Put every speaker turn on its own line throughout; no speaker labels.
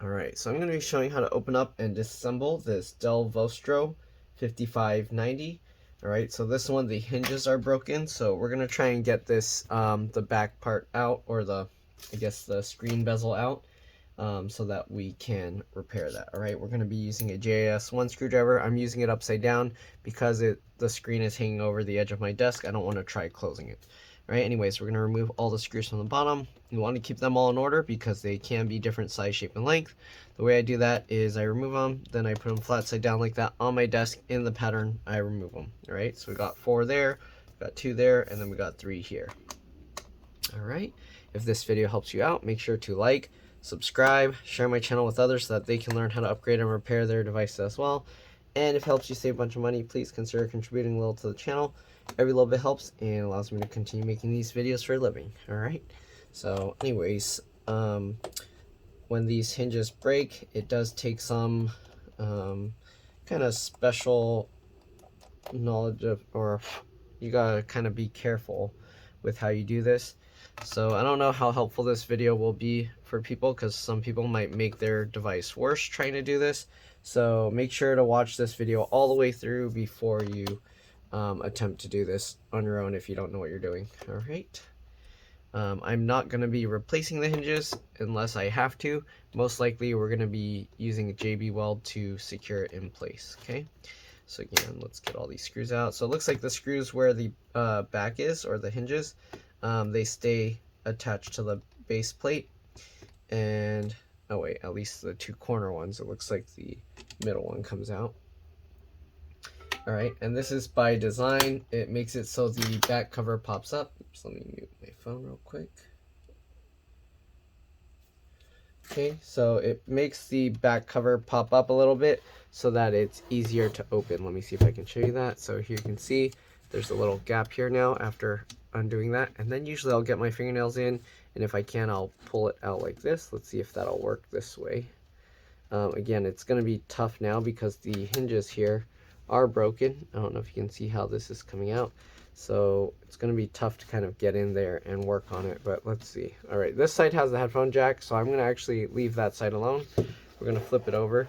Alright, so I'm going to be showing how to open up and disassemble this DELL Vostro 5590. Alright, so this one, the hinges are broken, so we're going to try and get this, the back part out, or the screen bezel out, so that we can repair that. Alright, we're going to be using a JS1 screwdriver. I'm using it upside down because the screen is hanging over the edge of my desk. I don't want to try closing it. Right, anyways, we're going to remove all the screws from the bottom. You want to keep them all in order because they can be different size, shape, and length. The way I do that is I remove them, then I put them flat side down like that on my desk in the pattern I remove them. Alright, so we got 4 there, we got 2 there, and then we got 3 here. Alright, if this video helps you out, make sure to like, subscribe, share my channel with others so that they can learn how to upgrade and repair their devices as well. And if it helps you save a bunch of money, please consider contributing a little to the channel. Every little bit helps and allows me to continue making these videos for a living. Alright, so anyways, when these hinges break, it does take some kind of special knowledge of, or you gotta kind of be careful with how you do this. So I don't know how helpful this video will be for people, because some people might make their device worse trying to do this. So make sure to watch this video all the way through before you attempt to do this on your own if you don't know what you're doing. Alright, I'm not going to be replacing the hinges unless I have to. Most likely we're going to be using JBWeld to secure it in place. Okay, so again, let's get all these screws out. So it looks like the screws where the back is, or the hinges, they stay attached to the base plate, and oh wait, at least the 2 corner ones, it looks like the middle one comes out. Alright, and this is by design. It makes it so the back cover pops up. Oops, let me mute my phone real quick. Okay, so it makes the back cover pop up a little bit so that it's easier to open. Let me see if I can show you that. So here you can see there's a little gap here now after undoing that. And then usually I'll get my fingernails in, and if I can, I'll pull it out like this. Let's see if that'll work this way. Again, it's going to be tough now because the hinges here are broken. I don't know if you can see how this is coming out, so it's going to be tough to kind of get in there and work on it, but let's see. Alright, this side has the headphone jack, so I'm going to actually leave that side alone. We're going to flip it over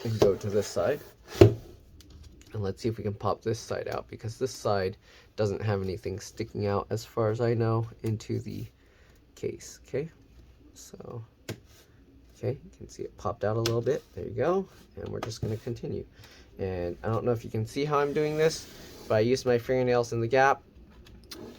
and go to this side, and let's see if we can pop this side out, because this side doesn't have anything sticking out as far as I know into the case. Okay, so okay, you can see it popped out a little bit. There you go, and we're just going to continue. And I don't know if you can see how I'm doing this, but I use my fingernails in the gap,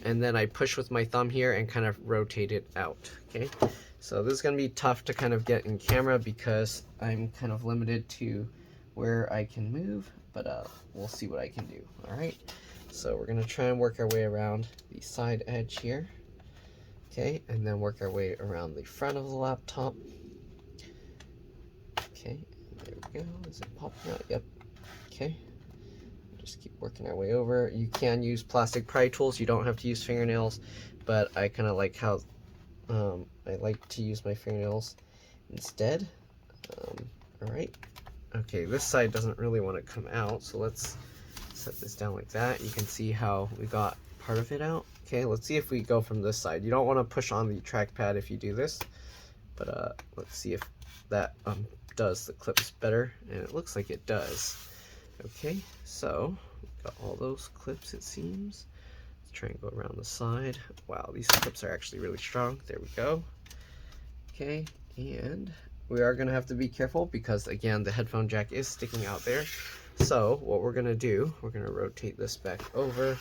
and then I push with my thumb here and kind of rotate it out. Okay, so this is going to be tough to kind of get in camera because I'm kind of limited to where I can move, but we'll see what I can do. Alright, so we're going to try and work our way around the side edge here. Okay, and then work our way around the front of the laptop. Okay, there we go. Is it popping out? Yep. Okay, just keep working our way over. You can use plastic pry tools, you don't have to use fingernails, but I kind of like how I like to use my fingernails instead. Alright, okay, this side doesn't really want to come out, so let's set this down like that. You can see how we got part of it out. Okay, let's see if we go from this side. You don't want to push on the trackpad if you do this, but let's see if that does the clips better, and it looks like it does. Okay, so we've got all those clips, it seems. Let's try and go around the side. Wow, these clips are actually really strong. There we go. Okay, and we are going to have to be careful because, again, the headphone jack is sticking out there. So what we're going to do, we're going to rotate this back over,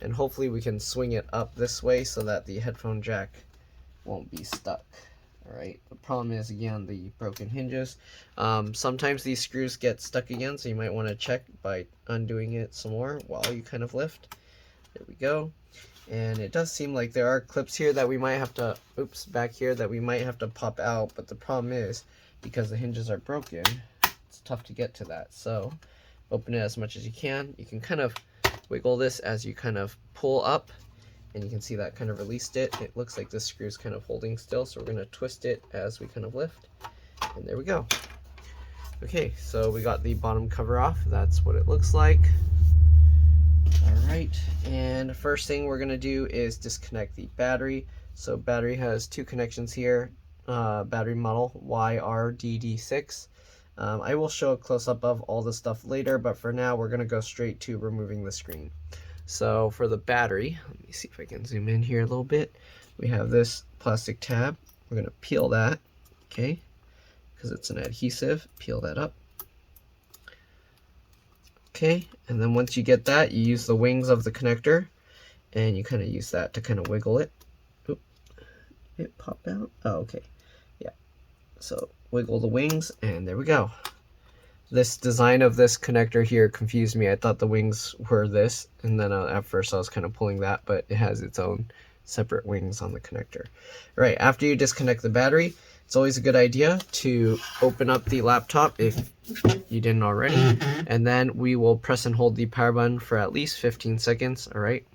and hopefully we can swing it up this way so that the headphone jack won't be stuck. Alright, the problem is, again, the broken hinges. Sometimes these screws get stuck again, so you might want to check by undoing it some more while you kind of lift. There we go. And it does seem like there are clips here that we might have to, oops, back here that we might have to pop out, but the problem is, because the hinges are broken, it's tough to get to that. So open it as much as you can. You can kind of wiggle this as you kind of pull up, and you can see that kind of released it. It looks like this screw is kind of holding still, so we're going to twist it as we kind of lift, and there we go. Okay, so we got the bottom cover off. That's what it looks like. Alright, and first thing we're going to do is disconnect the battery. So battery has 2 connections here. battery model YRDD6. I will show a close-up of all the stuff later, but for now we're going to go straight to removing the screen. So for the battery, let me see if I can zoom in here a little bit. We have this plastic tab. We're going to peel that, okay, because it's an adhesive. Peel that up. Okay, and then once you get that, you use the wings of the connector, and you kind of use that to kind of wiggle it. Oop, it popped out. Oh, okay. Yeah. So wiggle the wings, and there we go. This design of this connector here confused me. I thought the wings were this, and then at first I was kind of pulling that, but it has its own separate wings on the connector. All right, after you disconnect the battery, it's always a good idea to open up the laptop if you didn't already, and then we will press and hold the power button for at least 15 seconds, all right?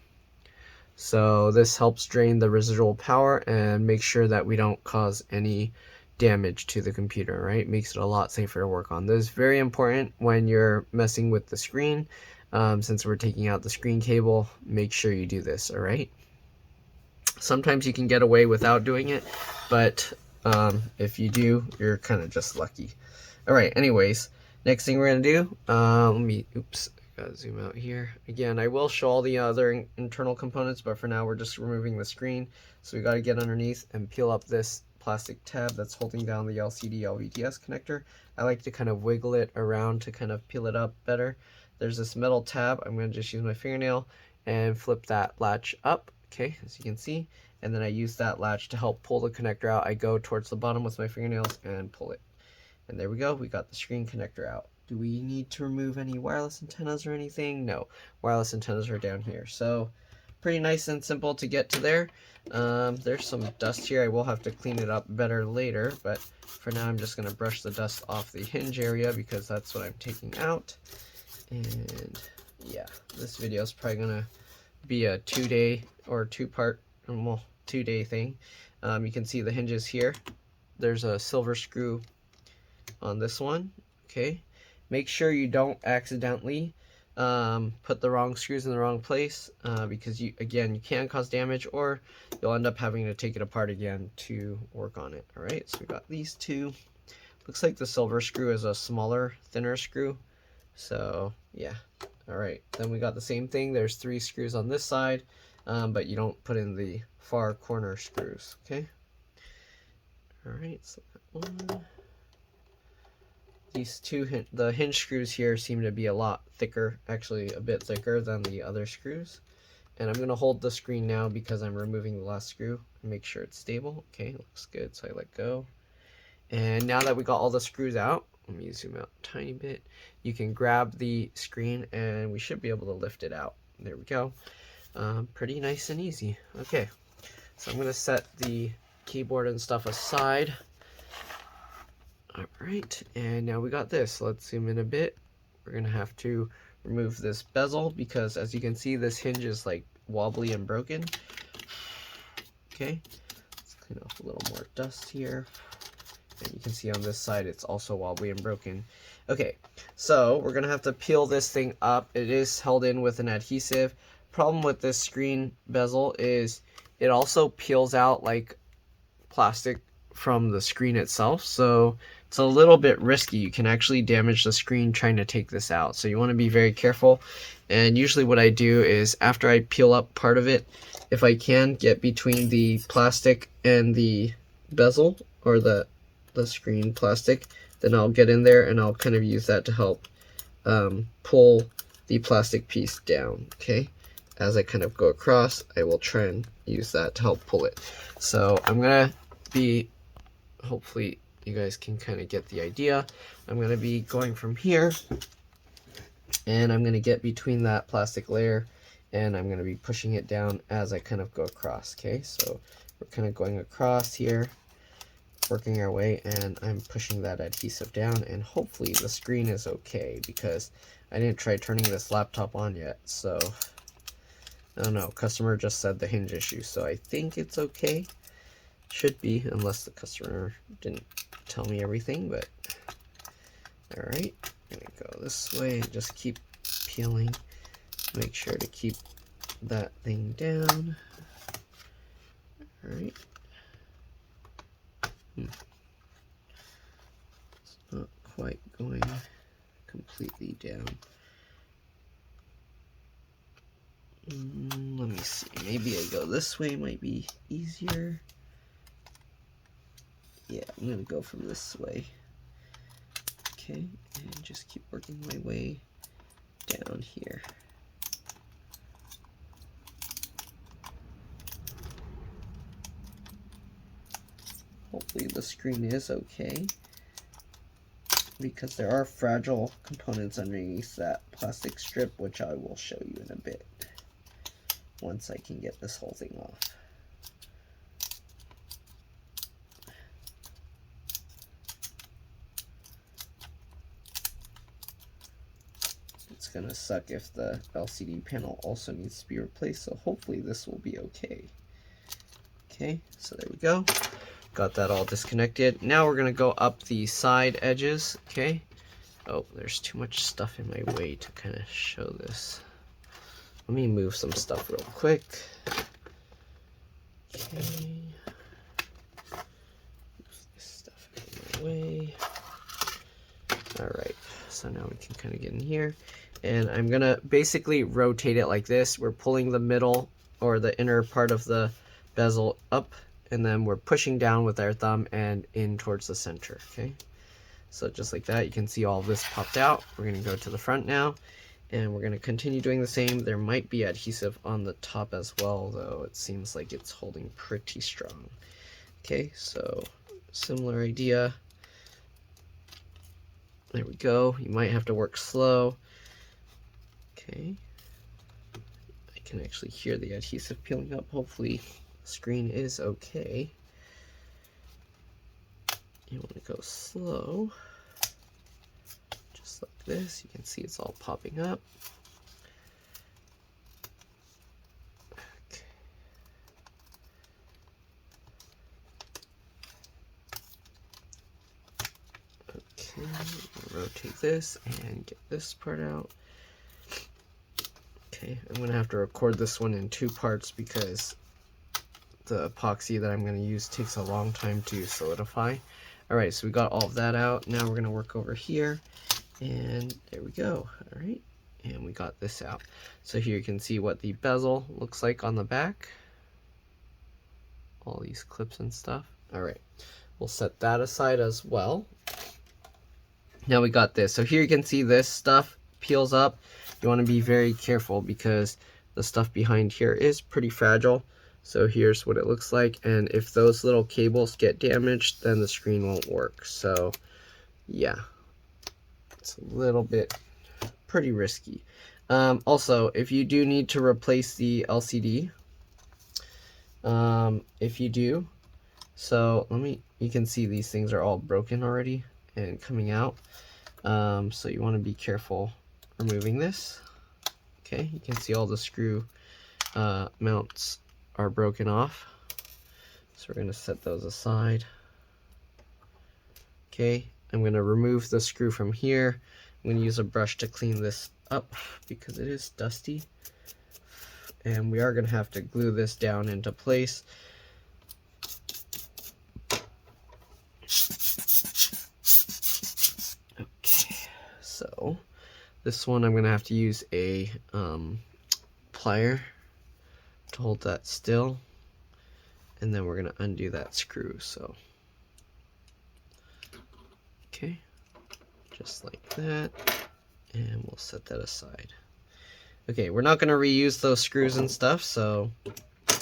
So this helps drain the residual power and make sure that we don't cause any damage to the computer, right? Makes it a lot safer to work on. This is very important when you're messing with the screen. Since we're taking out the screen cable, make sure you do this, all right? Sometimes you can get away without doing it, but if you do, you're kind of just lucky. All right, anyways, next thing we're gonna do, oops, I gotta zoom out here. Again, I will show all the other internal components, but for now we're just removing the screen. So we gotta get underneath and peel up this plastic tab that's holding down the LCD LVDS connector. I like to kind of wiggle it around to kind of peel it up better. There's this metal tab. I'm gonna just use my fingernail and flip that latch up, okay, as you can see. And then I use that latch to help pull the connector out. I go towards the bottom with my fingernails and pull it. And there we go, we got the screen connector out. Do we need to remove any wireless antennas or anything? No, wireless antennas are down here. So pretty nice and simple to get to there. There's some dust here. I will have to clean it up better later, but for now I'm just going to brush the dust off the hinge area because that's what I'm taking out. And yeah, this video is probably going to be a 2-day or two-part, well, 2-day thing. You can see the hinges here. There's a silver screw on this one, okay? Make sure you don't accidentally put the wrong screws in the wrong place because you can cause damage, or you'll end up having to take it apart again to work on it. All right, so we got these two. Looks like the silver screw is a smaller, thinner screw. So yeah, all right. Then we got the same thing. There's 3 screws on this side, but you don't put in the far corner screws. Okay. All right, so that one. These two, the hinge screws here seem to be a lot thicker, actually a bit thicker than the other screws. And I'm going to hold the screen now because I'm removing the last screw and make sure it's stable. Okay, looks good, so I let go. And now that we got all the screws out, let me zoom out a tiny bit. You can grab the screen and we should be able to lift it out. There we go. Pretty nice and easy. Okay, so I'm going to set the keyboard and stuff aside. All right, and now we got this. Let's zoom in a bit. We're gonna have to remove this bezel because, as you can see, this hinge is like wobbly and broken. Okay, let's clean off a little more dust here. And you can see on this side it's also wobbly and broken. Okay, so we're gonna have to peel this thing up. It is held in with an adhesive. Problem with this screen bezel is it also peels out like plastic from the screen itself, so it's a little bit risky. You can actually damage the screen trying to take this out, so you want to be very careful. And usually what I do is, after I peel up part of it, if I can get between the plastic and the bezel, or the screen plastic, then I'll get in there and I'll kind of use that to help pull the plastic piece down. Okay, as I kind of go across, I will try and use that to help pull it. So I'm gonna be, hopefully you guys can kind of get the idea. I'm going to be going from here, and I'm going to get between that plastic layer, and I'm going to be pushing it down as I kind of go across. Okay, so we're kind of going across here, working our way, and I'm pushing that adhesive down, and hopefully the screen is okay because I didn't try turning this laptop on yet. So I don't know, customer just said the hinge issue, so I think it's okay. Should be, unless the customer didn't tell me everything, but all right, I'm gonna go this way and just keep peeling. Make sure to keep that thing down. All right. It's not quite going completely down. Let me see, maybe I go this way, might be easier. Yeah, I'm gonna go from this way. Okay, and just keep working my way down here. Hopefully the screen is okay, because there are fragile components underneath that plastic strip, which I will show you in a bit once I can get this whole thing off. It's gonna suck if the LCD panel also needs to be replaced, so hopefully this will be okay. Okay, so there we go. Got that all disconnected. Now we're gonna go up the side edges, okay? Oh, there's too much stuff in my way to kind of show this. Let me move some stuff real quick. Okay. Move this stuff out of my way. Alright, so now we can kind of get in here. And I'm gonna basically rotate it like this. We're pulling the middle or the inner part of the bezel up, and then we're pushing down with our thumb and in towards the center, okay? So just like that, you can see all of this popped out. We're gonna go to the front now, and we're gonna continue doing the same. There might be adhesive on the top as well, though it seems like it's holding pretty strong. Okay, so similar idea. There we go. You might have to work slow. Okay. I can actually hear the adhesive peeling up. Hopefully the screen is okay. You want to go slow. Just like this. You can see it's all popping up. Okay. Okay, rotate this and get this part out. Okay, I'm going to have to record this one in 2 parts because the epoxy that I'm going to use takes a long time to solidify. Alright, so we got all of that out. Now we're going to work over here, and there we go. Alright, and we got this out. So here you can see what the bezel looks like on the back. All these clips and stuff. Alright, we'll set that aside as well. Now we got this. So here you can see this stuff peels up. You want to be very careful because the stuff behind here is pretty fragile. So here's what it looks like, and if those little cables get damaged, then the screen won't work. So yeah, it's a little bit pretty risky. Also, if you do need to replace the LCD, if you do, so you can see these things are all broken already and coming out. So you want to be careful removing this. Okay, you can see all the screw mounts are broken off, so we're going to set those aside. Okay, I'm going to remove the screw from here. I'm going to use a brush to clean this up because it is dusty, and we are going to have to glue this down into place. Okay, so this one I'm going to have to use a plier to hold that still, and then we're going to undo that screw. So okay, just like that, and we'll set that aside. Okay, we're not going to reuse those screws and stuff, so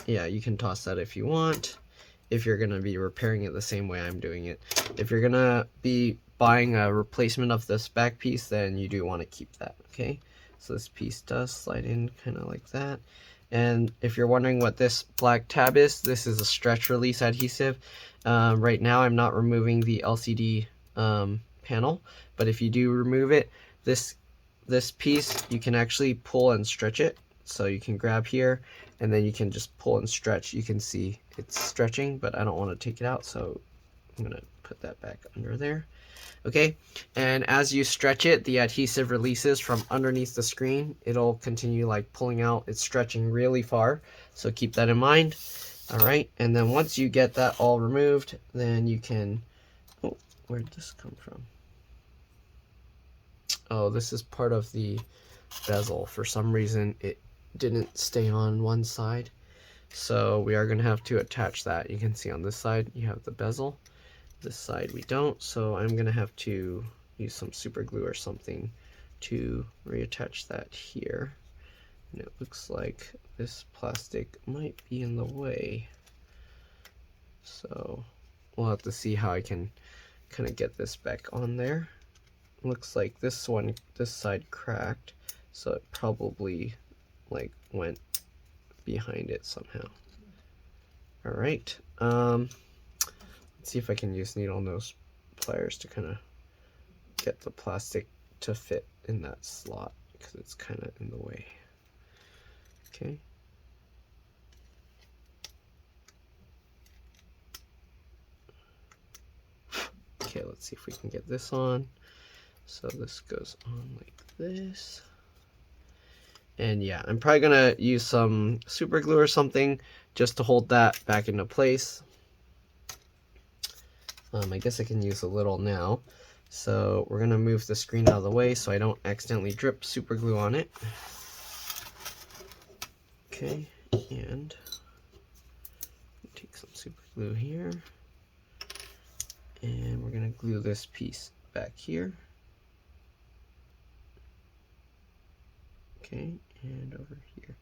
yeah, you can toss that if you want, if you're going to be repairing it the same way I'm doing it. If you're going to be buying a replacement of this back piece, then you do want to keep that. Okay, so this piece does slide in kind of like that. And if you're wondering what this black tab is, this is a stretch release adhesive. Right now I'm not removing the LCD panel, but if you do remove it, this piece, you can actually pull and stretch it. So you can grab here, and then you can just pull and stretch. You can see it's stretching, but I don't want to take it out, so I'm going to put that back under there. Okay, and as you stretch it, the adhesive releases from underneath the screen. It'll continue like pulling out. It's stretching really far, so keep that in mind. Alright, and then once you get that all removed, then you can, oh, where'd this come from? Oh, this is part of the bezel. For some reason, it didn't stay on one side. So we are going to have to attach that. You can see on this side, you have the bezel. This side we don't, so I'm going to have to use some super glue or something to reattach that here. And it looks like this plastic might be in the way. So we'll have to see how I can kind of get this back on there. Looks like this side cracked, so it probably like went behind it somehow. All right, let's see if I can use needle nose pliers to kind of get the plastic to fit in that slot because it's kind of in the way. Okay. Okay, let's see if we can get this on. So this goes on like this. And yeah, I'm probably gonna use some super glue or something just to hold that back into place. I guess I can use a little now. So we're gonna move the screen out of the way so I don't accidentally drip super glue on it. Okay, and take some super glue here. And we're gonna glue this piece back here. Okay, and over here.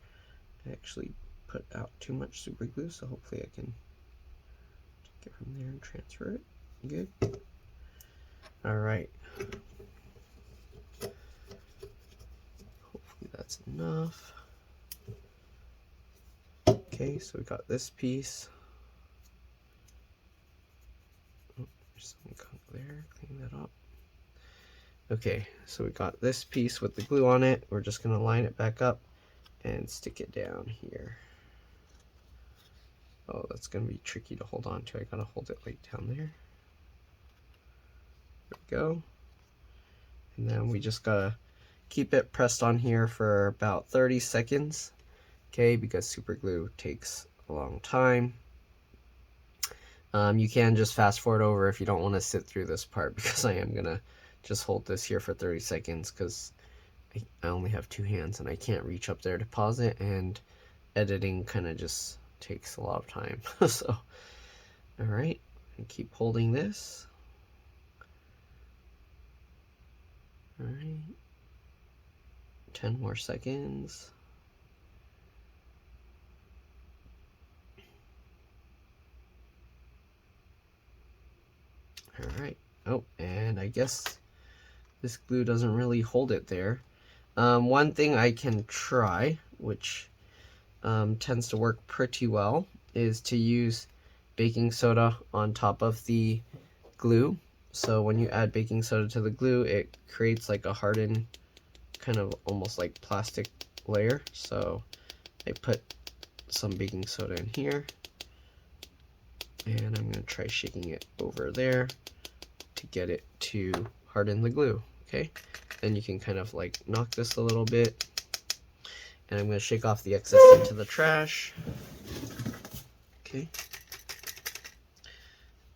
I actually put out too much super glue, so hopefully I can take it from there and transfer it. Good. Alright. Hopefully that's enough. Okay, so we got this piece. Oh, there's some gunk there. Clean that up. Okay, so we got this piece with the glue on it. We're just going to line it back up and stick it down here. Oh, that's going to be tricky to hold on to. I got to hold it like down there. There we go. And then we just got to keep it pressed on here for about 30 seconds. Okay, because super glue takes a long time. You can just fast forward over if you don't want to sit through this part, because I am going to just hold this here for 30 seconds because I only have two hands and I can't reach up there to pause it, and editing kind of just takes a lot of time. So, alright, keep holding this. Alright, 10 more seconds. Alright, oh, and I guess this glue doesn't really hold it there. One thing I can try, which tends to work pretty well, is to use baking soda on top of the glue. So when you add baking soda to the glue, it creates like a hardened, kind of almost like plastic layer. So I put some baking soda in here, and I'm going to try shaking it over there to get it to harden the glue. Okay, then you can kind of like knock this a little bit, and I'm going to shake off the excess into the trash. Okay,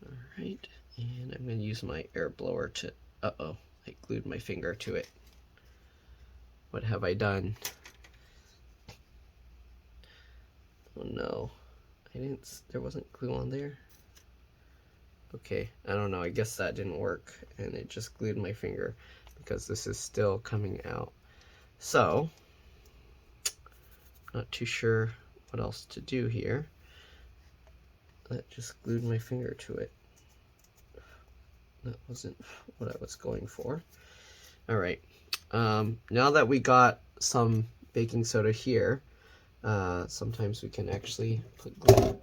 alright, and I'm going to use my air blower to, uh-oh, I glued my finger to it. What have I done? Oh no, there wasn't glue on there. Okay, I don't know, I guess that didn't work, and it just glued my finger because this is still coming out. So, not too sure what else to do here. That just glued my finger to it. That wasn't what I was going for. Alright, now that we got some baking soda here, sometimes we can actually put glue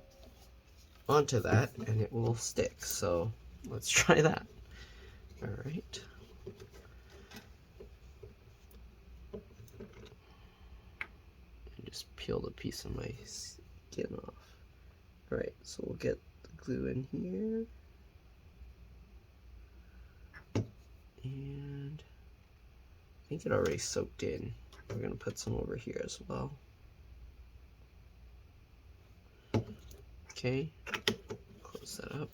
onto that and it will stick. So let's try that. Alright. Just peel the piece of my skin off. Alright, so we'll get the glue in here. And I think it already soaked in. We're going to put some over here as well. Okay, close that up.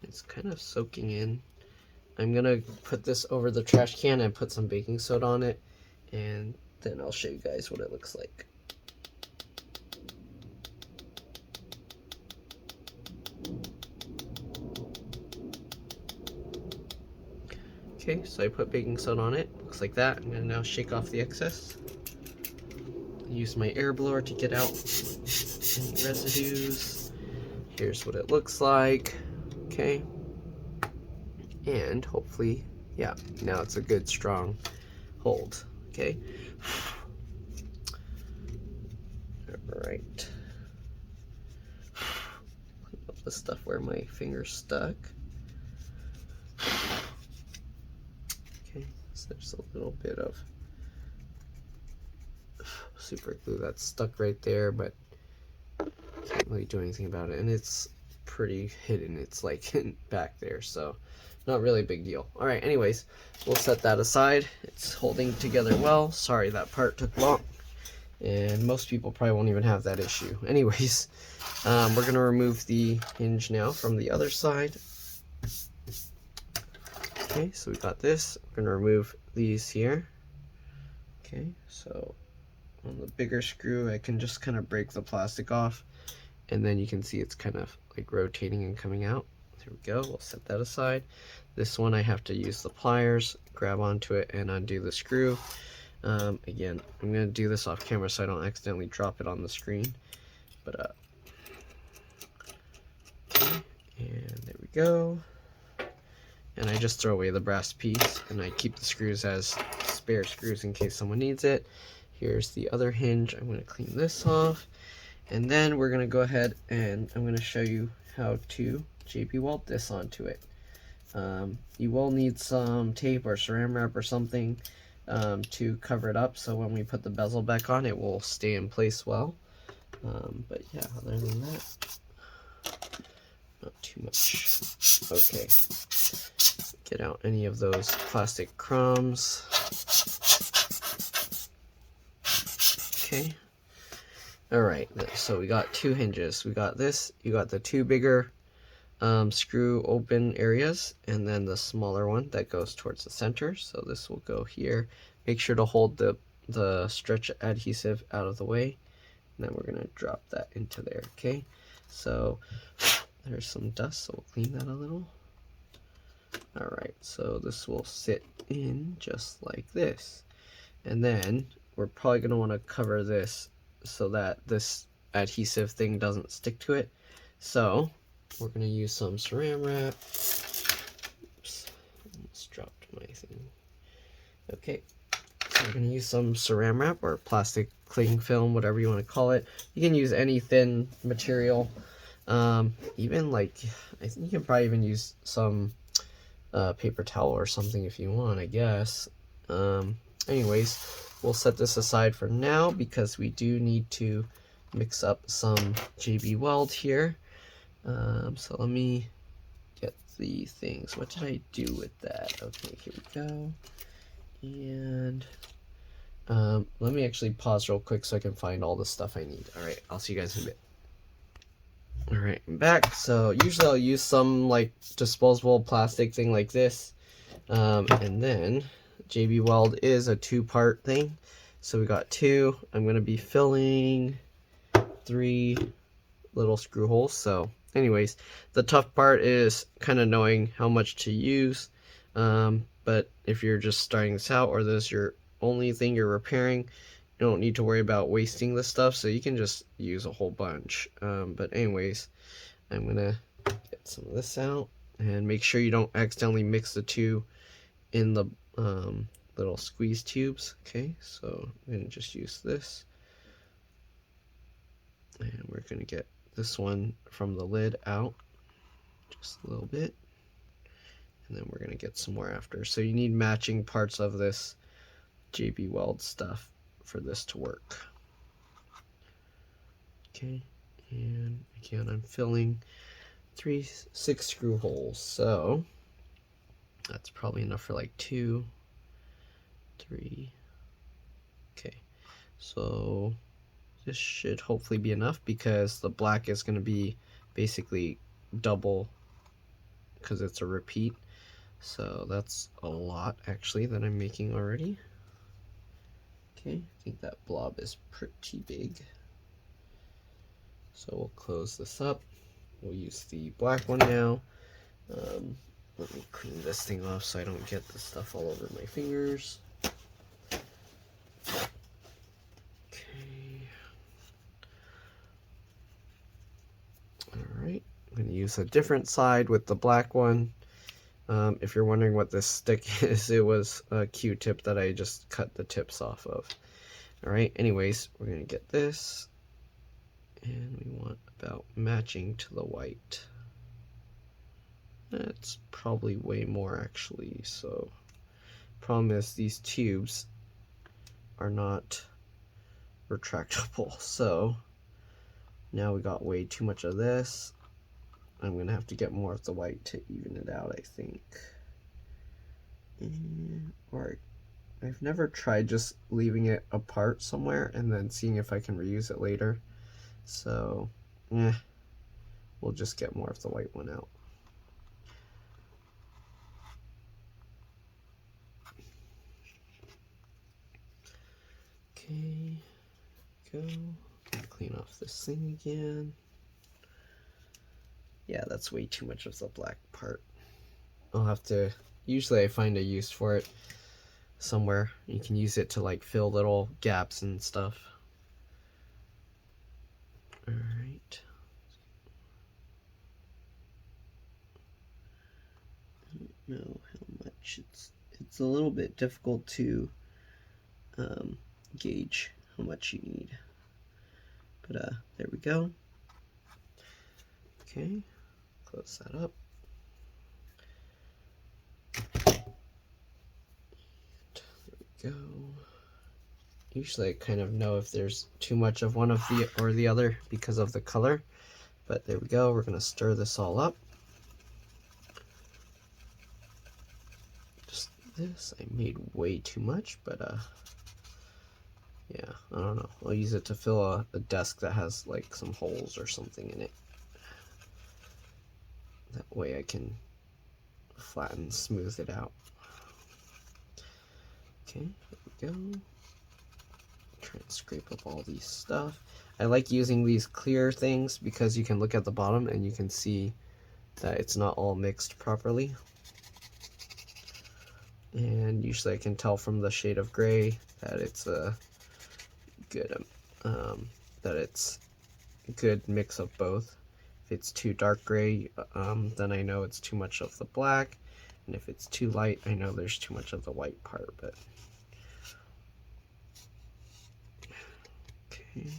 It's kind of soaking in. I'm gonna put this over the trash can and put some baking soda on it, and then I'll show you guys what it looks like. Okay, so I put baking soda on it. Looks like that. I'm gonna now shake off the excess. Use my air blower to get out any residues. Here's what it looks like. Okay. And hopefully, yeah, now it's a good strong hold. Okay. Alright. Clean up the stuff where my finger's stuck. Okay, so there's a little bit of super glue that's stuck right there, but can't really do anything about it. And it's pretty hidden. It's like back there, so not really a big deal. All right, anyways, we'll set that aside. It's holding together well. Sorry that part took long, and most people probably won't even have that issue. Anyways, we're gonna remove the hinge now from the other side. Okay, so we got this. We're gonna remove these here. Okay, so on the bigger screw, I can just kind of break the plastic off, and then you can see it's kind of like rotating and coming out. There we go. We'll set that aside. This one I have to use the pliers, grab onto it, and undo the screw. Again, I'm gonna do this off camera so I don't accidentally drop it on the screen. But okay, and there we go. And I just throw away the brass piece, and I keep the screws as spare screws in case someone needs it. Here's the other hinge. I'm going to clean this off, and then we're going to go ahead and I'm going to show you how to JBWeld this onto it. You will need some tape or saran wrap or something to cover it up, so when we put the bezel back on, it will stay in place well. But yeah, other than that, not too much. Okay. Get out any of those plastic crumbs. Okay. Alright, so we got two hinges. We got this, you got the two bigger screw open areas, and then the smaller one that goes towards the center. So this will go here. Make sure to hold the stretch adhesive out of the way, and then we're going to drop that into there. Okay, so there's some dust, so we'll clean that a little. Alright, so this will sit in just like this, and then we're probably going to want to cover this so that this adhesive thing doesn't stick to it. So we're going to use some saran wrap. Oops, almost dropped my thing. Okay, so we're going to use some saran wrap or plastic cling film, whatever you want to call it. You can use any thin material. Even like, I think you can probably even use some paper towel or something if you want, I guess. Anyways, we'll set this aside for now because we do need to mix up some JBWeld here. So let me get the things. What did I do with that? Okay, here we go. And let me actually pause real quick so I can find all the stuff I need. Alright, I'll see you guys in a bit. Alright, I'm back. So usually I'll use some like disposable plastic thing like this. And then JBWeld is a two-part thing. So we got two. I'm going to be filling 3 little screw holes. So anyways, the tough part is kind of knowing how much to use. But if you're just starting this out or this is your only thing you're repairing, you don't need to worry about wasting the stuff, so you can just use a whole bunch. But anyways, I'm gonna get some of this out and make sure you don't accidentally mix the two in the little squeeze tubes. Okay, so I'm gonna just use this, and we're gonna get this one from the lid out just a little bit, and then we're gonna get some more after. So you need matching parts of this JBWeld stuff for this to work. Okay, and again I'm filling 6 screw holes, so that's probably enough for like 2, 3. Okay, so this should hopefully be enough because the black is going to be basically double because it's a repeat. So that's a lot actually that I'm making already. Okay, I think that blob is pretty big. So we'll close this up. We'll use the black one now. Let me clean this thing off so I don't get the stuff all over my fingers. Okay. Alright, I'm going to use a different side with the black one. If you're wondering what this stick is, it was a Q-tip that I just cut the tips off of. Alright, anyways, we're going to get this. And we want about matching to the white. That's probably way more actually. So problem is these tubes are not retractable. So now we got way too much of this. I'm gonna have to get more of the white to even it out, I think. Or I've never tried just leaving it apart somewhere and then seeing if I can reuse it later. So we'll just get more of the white one out. Okay, go. Clean off this thing again. Yeah, that's way too much of the black part. I'll have to, usually I find a use for it somewhere. You can use it to like fill little gaps and stuff. Alright. I don't know how much it's a little bit difficult to gauge how much you need, but there we go. Okay, close that up. There we go. Usually I kind of know if there's too much of one of the or the other because of the color, but there we go. We're going to stir this all up. Just this, I made way too much, but yeah, I don't know. I'll use it to fill a desk that has like some holes or something in it. That way I can flatten, smooth it out. Okay, there we go. Try and scrape up all these stuff. I like using these clear things because you can look at the bottom and you can see that it's not all mixed properly. And usually I can tell from the shade of gray that it's a good that it's a good mix of both. If it's too dark gray, then I know it's too much of the black, and if it's too light, I know there's too much of the white part. But okay.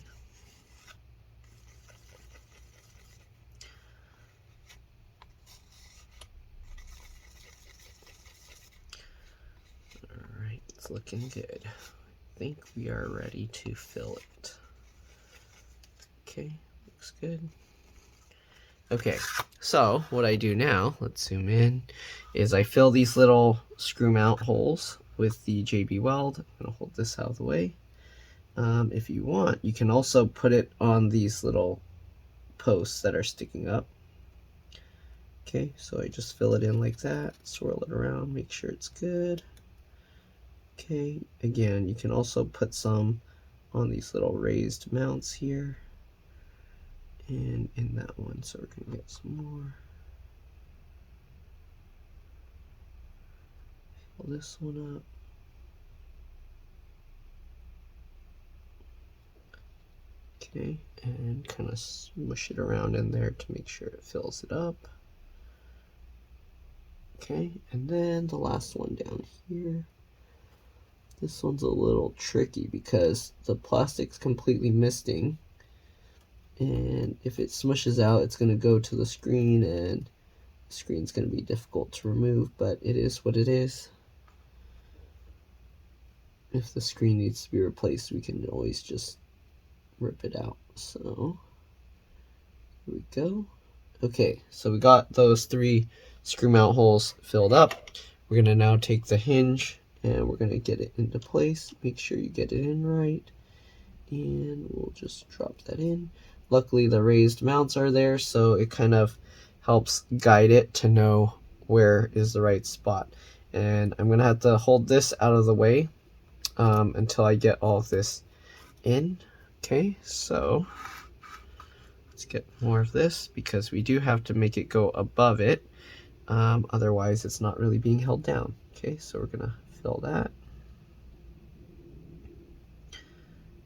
All right, it's looking good. I think we are ready to fill it. Okay, looks good. Okay, so what I do now, let's zoom in, is I fill these little screw mount holes with the JBWeld. I'm gonna hold this out of the way. If you want, you can also put it on these little posts that are sticking up. Okay, so I just fill it in like that, swirl it around, make sure it's good. Okay, again, you can also put some on these little raised mounts here and in that one, so we're gonna get some more. Fill this one up. Okay, and kind of smush it around in there to make sure it fills it up. Okay, and then the last one down here. This one's a little tricky because the plastic's completely misting, and if it smushes out, it's going to go to the screen, and the screen's going to be difficult to remove, but it is what it is. If the screen needs to be replaced, we can always just rip it out. So here we go. Okay, so we got those 3 screw mount holes filled up. We're going to now take the hinge and we're going to get it into place. Make sure you get it in right. and we'll just drop that in. Luckily the raised mounts are there, so it kind of helps guide it to know where is the right spot. And I'm gonna have to hold this out of the way until I get all of this in. Okay, so let's get more of this because we do have to make it go above it. Otherwise it's not really being held down. Okay, so we're gonna fill that.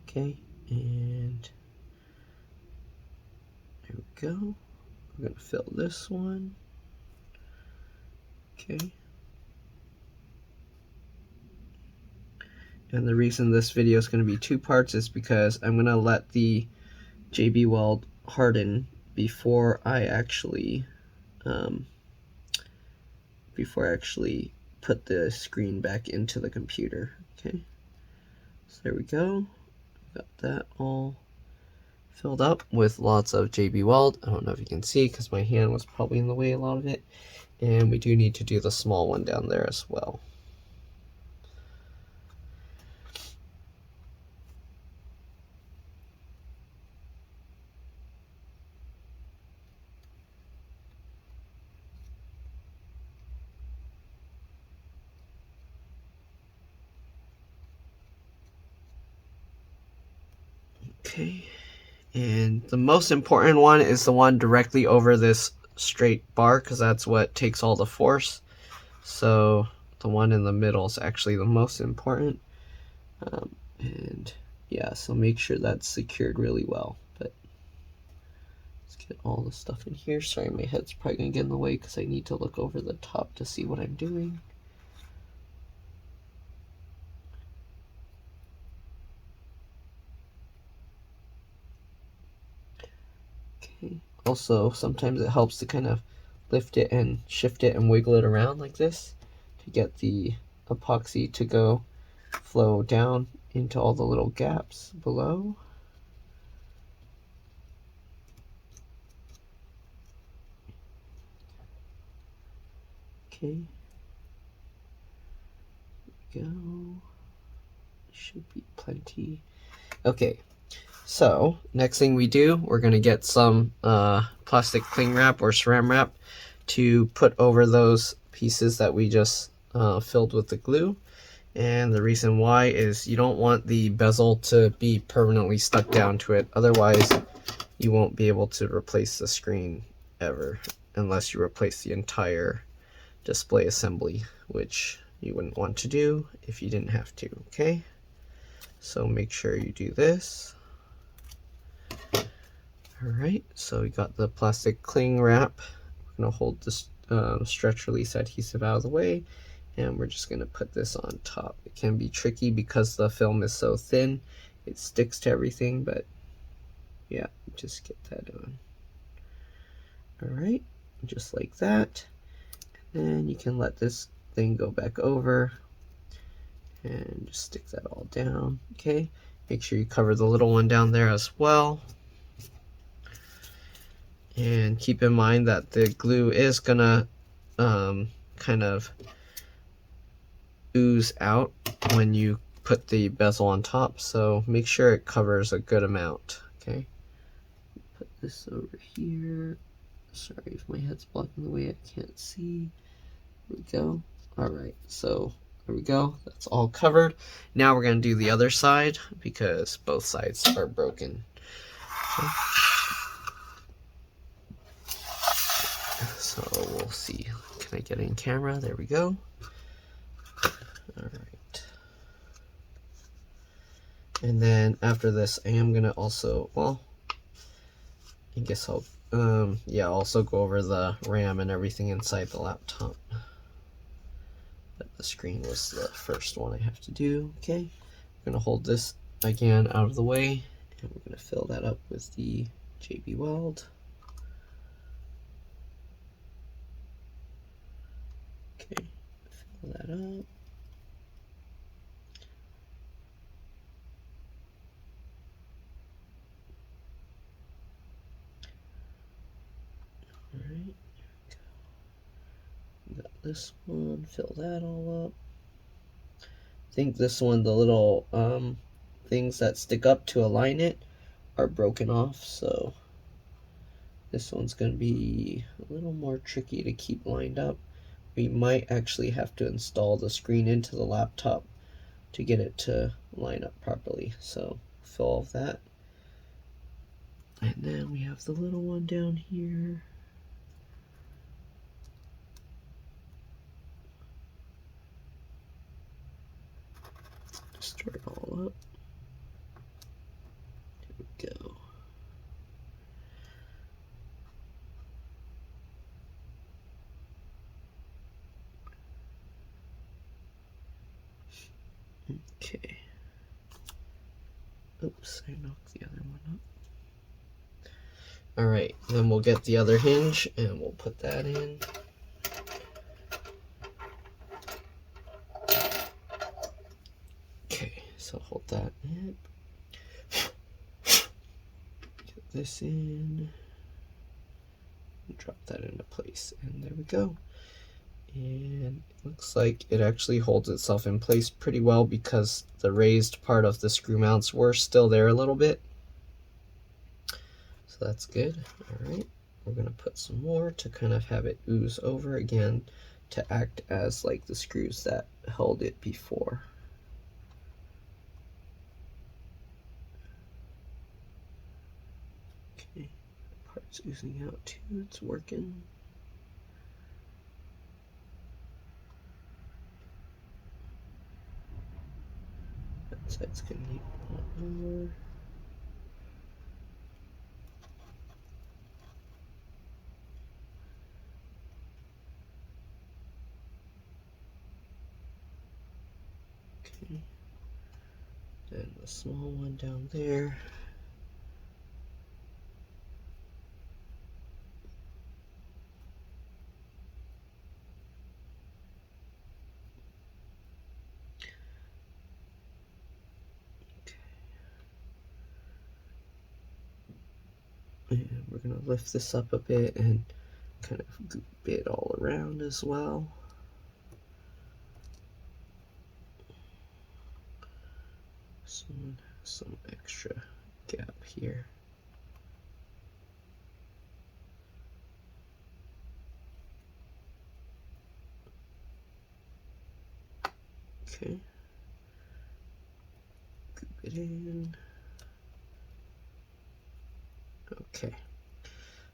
Okay, and there we go. We're gonna fill this one. Okay. And the reason this video is going to be 2 parts is because I'm going to let the JBWeld harden before I actually put the screen back into the computer. Okay, so there we go. Got that all filled up with lots of JBWeld. I don't know if you can see because my hand was probably in the way a lot of it. And we do need to do the small one down there as well. Okay, and the most important one is the one directly over this straight bar because that's what takes all the force. So the one in the middle is actually the most important. And yeah, so make sure that's secured really well. But let's get all the stuff in here. Sorry, my head's probably gonna get in the way because I need to look over the top to see what I'm doing. Okay. Also, sometimes it helps to kind of lift it and shift it and wiggle it around like this to get the epoxy to flow down into all the little gaps below. Okay. There we go. Should be plenty. Okay. So next thing we do, we're gonna get some plastic cling wrap or saran wrap to put over those pieces that we just filled with the glue. And the reason why is you don't want the bezel to be permanently stuck down to it. Otherwise, you won't be able to replace the screen ever unless you replace the entire display assembly, which you wouldn't want to do if you didn't have to. Okay, so make sure you do this. Alright, so we got the plastic cling wrap. We're going to hold this stretch release adhesive out of the way, and we're just going to put this on top. It can be tricky because the film is so thin, it sticks to everything, but yeah, just get that on. Alright, just like that. And then you can let this thing go back over and just stick that all down. Okay, make sure you cover the little one down there as well. And keep in mind that the glue is gonna kind of ooze out when you put the bezel on top, so make sure it covers a good amount. Okay, put this over here. Sorry if my head's blocking the way, I can't see. There we go. Alright, so there we go. That's all covered. Now we're gonna do the other side because both sides are broken. Okay. So we'll see. Can I get in camera? There we go. Alright. And then after this, I am gonna also, well, I guess I'll, yeah, also go over the RAM and everything inside the laptop. But the screen was the first one I have to do. Okay. I'm gonna hold this again out of the way, and we're gonna fill that up with the JBWeld. Okay, fill that up. Alright, got this one, fill that all up. I think this one, the little things that stick up to align it are broken off, so this one's going to be a little more tricky to keep lined up. We might actually have to install the screen into the laptop to get it to line up properly. So fill all of that. And then we have the little one down here. Stir it all up. Here we go. Okay. Oops, I knocked the other one up. Alright, then we'll get the other hinge and we'll put that in. Okay, so hold that in. Get this in. And drop that into place. And there we go. And it looks like it actually holds itself in place pretty well because the raised part of the screw mounts were still there a little bit. So that's good. Alright, we're going to put some more to kind of have it ooze over again to act as like the screws that held it before. Okay, part's oozing out too, it's working. That side's going to need a lot more. Okay, and the small one down there. And we're going to lift this up a bit and kind of goop it all around as well. Someone has some extra gap here. Okay. Goop it in. Okay.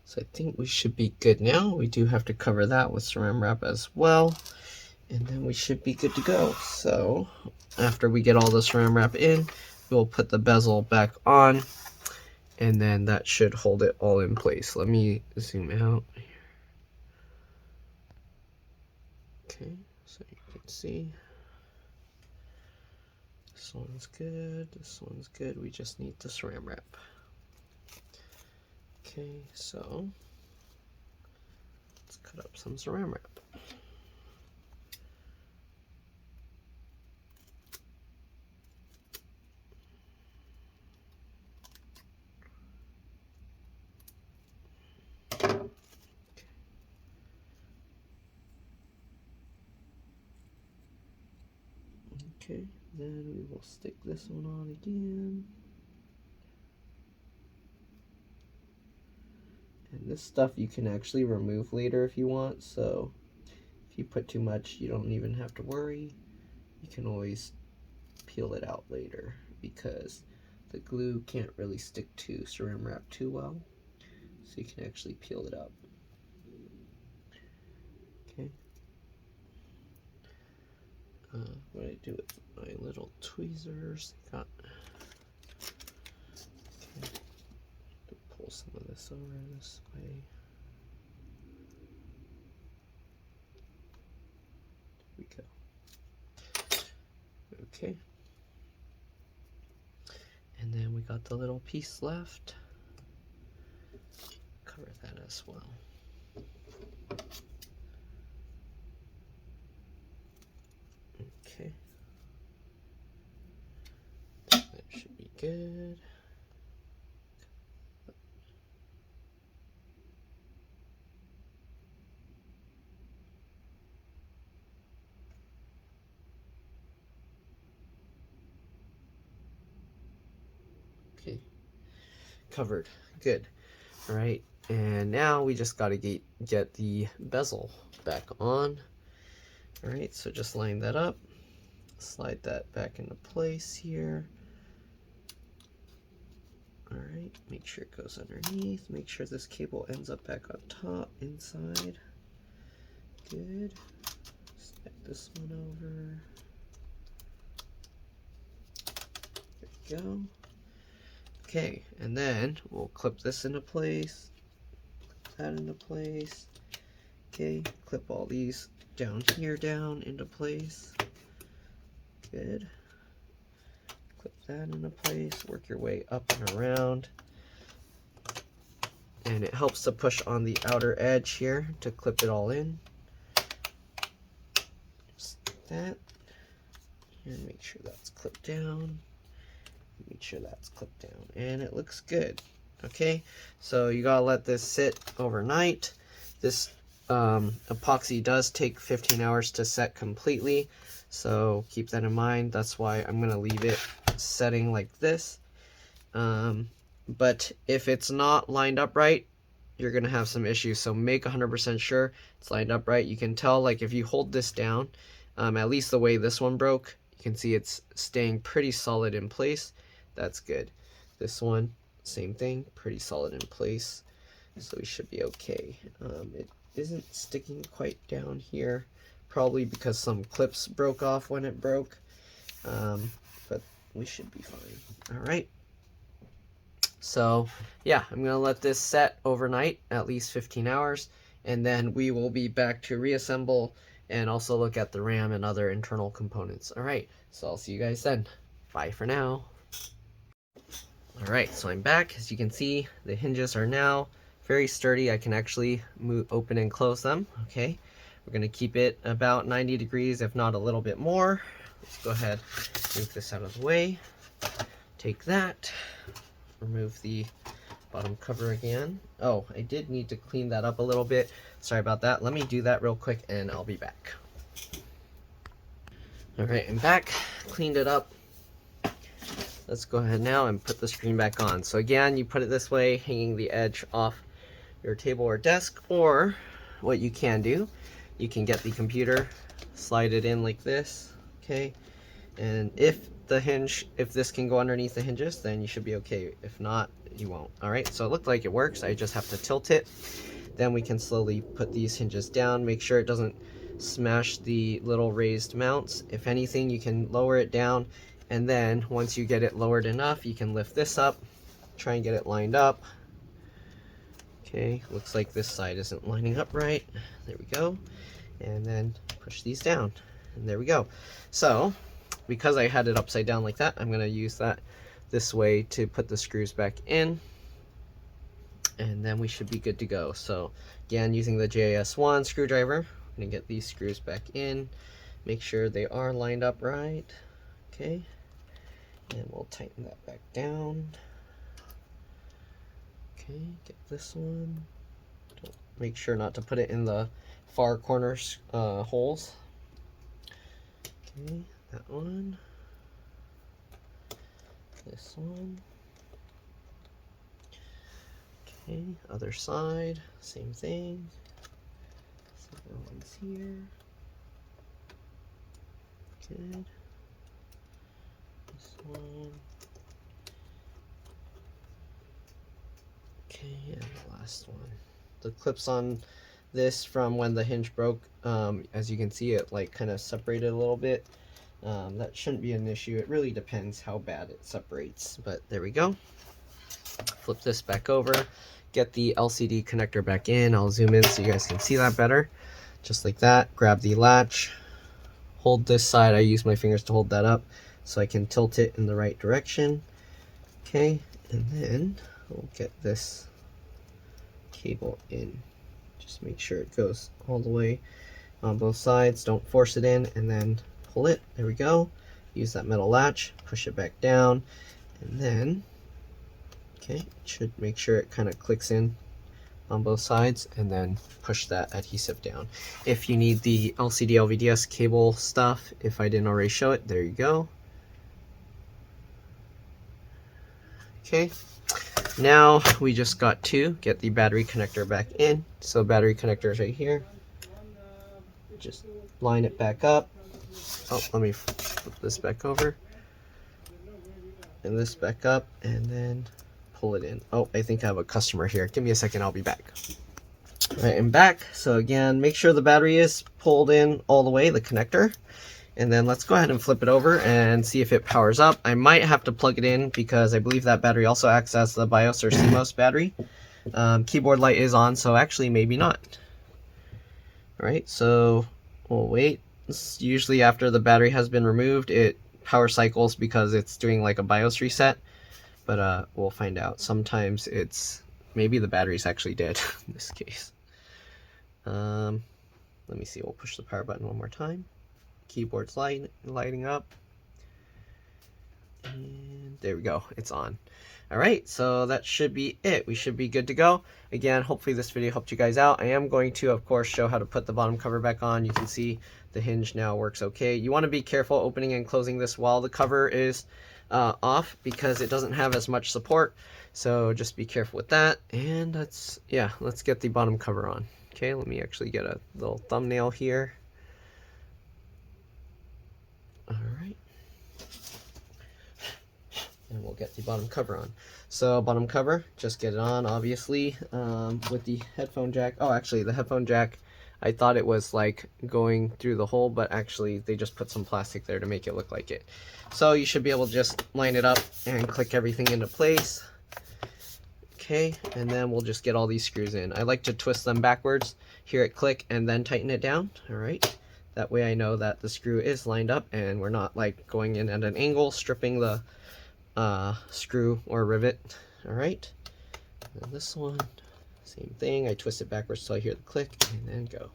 So I think we should be good now. We do have to cover that with saran wrap as well. And then we should be good to go. So after we get all the saran wrap in, we'll put the bezel back on. And then that should hold it all in place. Let me zoom out here. Okay, so you can see. This one's good, this one's good. We just need the saran wrap. Okay, so let's cut up some saran wrap. Okay, then we will stick this one on again. And this stuff you can actually remove later if you want, so if you put too much, you don't even have to worry. You can always peel it out later because the glue can't really stick to saran wrap too well, so you can actually peel it up. Okay. What do I do with my little tweezers? Got. Okay. Pull some of this over this way. There we go. Okay. And then we got the little piece left. Cover that as well. Okay. That should be good. covered. Good. All right, and now we just got to get the bezel back on. All right, so just line that up, slide that back into place here. All right, make sure it goes underneath, make sure this cable ends up back on top, inside. Good. Slide this one over. There we go. Okay, and then we'll clip this into place, clip that into place. Okay, clip all these down here down into place. Good. Clip that into place, work your way up and around. And it helps to push on the outer edge here to clip it all in. Just like that. And make sure that's clipped down. Make sure that's clipped down, and it looks good. Okay, so you gotta let this sit overnight. This epoxy does take 15 hours to set completely, so keep that in mind. That's why I'm gonna leave it setting like this. But if it's not lined up right, you're gonna have some issues, so make 100% sure it's lined up right. You can tell, like, if you hold this down, at least the way this one broke, you can see it's staying pretty solid in place. That's good. This one, same thing, pretty solid in place, so we should be okay. It isn't sticking quite down here, probably because some clips broke off when it broke, but we should be fine. All right, so yeah, I'm gonna let this set overnight, at least 15 hours, and then we will be back to reassemble and also look at the RAM and other internal components. All right, so I'll see you guys then. Bye for now. All right, so I'm back. As you can see, the hinges are now very sturdy. I can actually open and close them. Okay, we're gonna keep it about 90 degrees, if not a little bit more. Let's go ahead, move this out of the way. Take that, remove the bottom cover again. Oh, I did need to clean that up a little bit. Sorry about that. Let me do that real quick and I'll be back. All right, I'm back, cleaned it up. Let's go ahead now and put the screen back on. So again, you put it this way, hanging the edge off your table or desk, or what you can do, you can get the computer, slide it in like this, okay? And if this can go underneath the hinges, then you should be okay. If not, you won't. All right, so it looked like it works. I just have to tilt it. Then we can slowly put these hinges down. Make sure it doesn't smash the little raised mounts. If anything, you can lower it down. And then once you get it lowered enough, you can lift this up, try and get it lined up. Okay, looks like this side isn't lining up right. There we go. And then push these down, and there we go. So because I had it upside down like that, I'm going to use that this way to put the screws back in, and then we should be good to go. So again, using the JS1 screwdriver, I'm going to get these screws back in, make sure they are lined up right. Okay, and we'll tighten that back down. Okay, get this one. Make sure not to put it in the far corners holes. Okay, that one. This one. Okay, other side, same thing. Other one's here. Good. This one. Okay, and the last one. The clips on this from when the hinge broke, as you can see, it like kind of separated a little bit. That shouldn't be an issue. It really depends how bad it separates, but there we go. Flip this back over, get the LCD connector back in. I'll zoom in so you guys can see that better. Just like that. Grab the latch, hold this side. I use my fingers to hold that up so I can tilt it in the right direction. Okay, and then we'll get this cable in. Just make sure it goes all the way on both sides. Don't force it in, and then pull it. There we go. Use that metal latch, push it back down, and then okay, should make sure it kind of clicks in on both sides, and then push that adhesive down. If you need the LCD LVDS cable stuff, if I didn't already show it, there you go. Okay, Now we just got to get the battery connector back in. So battery connector is right here. Just line it back up. Oh, let me flip this back over. And this back up, and then pull it in. Oh, I think I have a customer here. Give me a second, I'll be back. All right, I'm back. So again, make sure the battery is pulled in all the way, the connector. And then let's go ahead and flip it over and see if it powers up. I might have to plug it in because I believe that battery also acts as the BIOS or CMOS battery. Keyboard light is on, so actually maybe not. All right, so we'll wait. Usually after the battery has been removed, it power cycles because it's doing like a BIOS reset. But we'll find out. Sometimes it's, maybe the battery's actually dead in this case. Let me see, we'll push the power button one more time. Keyboard's lighting up, and there we go, it's on. All right, so that should be it. We should be good to go. Again, hopefully this video helped you guys out. I am going to, of course, show how to put the bottom cover back on. You can see the hinge now works okay. You want to be careful opening and closing this while the cover is off because it doesn't have as much support, so just be careful with that. And let's get the bottom cover on. Okay, let me actually get a little thumbnail here. All right, and we'll get the bottom cover on. So bottom cover, just get it on, obviously, with the headphone jack. Oh, actually, the headphone jack, I thought it was like going through the hole, but actually they just put some plastic there to make it look like it. So you should be able to just line it up and click everything into place. Okay, and then we'll just get all these screws in. I like to twist them backwards, hear it click, and then tighten it down. All right. That way I know that the screw is lined up and we're not like going in at an angle, stripping the screw or rivet. All right, and this one, same thing. I twist it backwards till I hear the click and then go.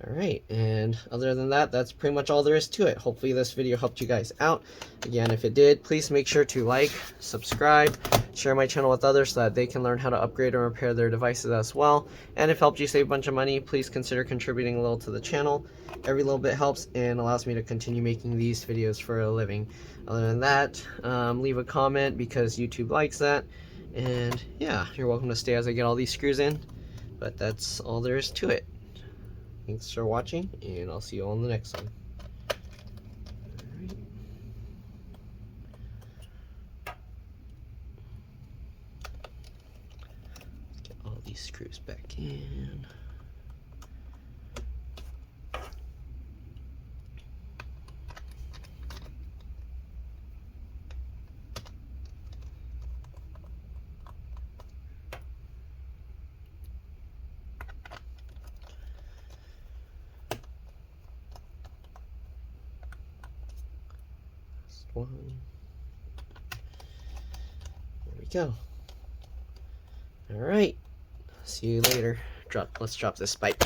All right, and other than that, that's pretty much all there is to it. Hopefully this video helped you guys out. Again, if it did, please make sure to like, subscribe, share my channel with others so that they can learn how to upgrade and repair their devices as well. And if it helped you save a bunch of money, please consider contributing a little to the channel. Every little bit helps and allows me to continue making these videos for a living. Other than that, leave a comment because YouTube likes that. And yeah, you're welcome to stay as I get all these screws in. But that's all there is to it. Thanks for watching, and I'll see you all in the next one. Alright. Let's get all these screws back in. One. There we go. All right. See you later. Let's drop this pipe.